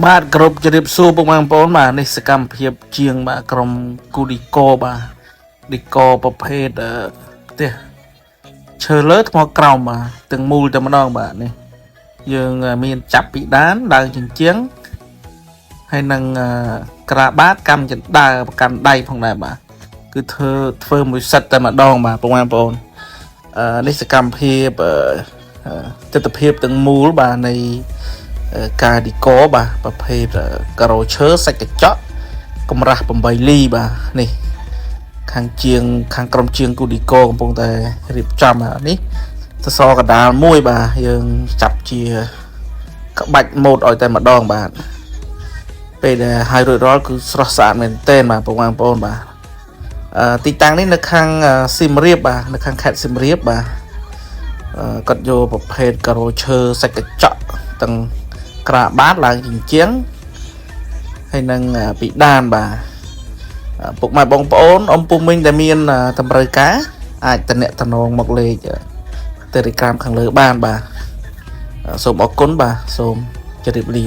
បាទគ្រប់ជម្រាបសួរពុកម៉ែបងប្អូនបាទនេះសកម្មភាពជាងបាទក្រុមគូឌីកូបាទឌីកូប្រភេទផ្ទះឈើលើថ្មក្រោមបាទទាំងមូលតែម្ដងបាទនេះយើងមានចាប់ពីដានឡើងជញ្ជាំងហើយនឹងក្រាបាតកម្មចិន្តាប្រកាន់ដៃផងដែរបាទគឺធ្វើមួយសិតតែម្ដងបាទពុកម៉ែបងប្អូននេះសកម្មភាពទស្សនភាពទាំងមូលបាទនៃការឌីកូបាទប្រភេទការ៉ូឈើសាច់កញ្ចក់កម្រាស់8លីបាទនេះខាងក្រុមជាងគូឌីកូកំពុងតែរៀបចំនេះសសរកដាលមួយបាទយើងចាប់ជាក្បាច់ម៉ូដឲ្យតែម្ដងបាទពេលដែលហើយរួចរាល់គឺស្រស់ស្អាតមែនទែនបាទបងប្អូនបាទទីតាំងនេះនៅខាងសៀមរាបបាទនៅខាងខេត្តសៀមរាបបាទគាត់យកប្រភេទការ៉ូឈើសាច់កញ្ចក់ទាំងក្រាបាតឡើងជញ្ជាំងហើយនឹងពីដានបាទពុកម៉ែបងប្អូនអ៊ំពុំមីងដែលមានតម្រូវការអាចតំណមកលេខ Telegram ខាងលើបានបាទសូមអរគុណបាទសូមជម្រាបលា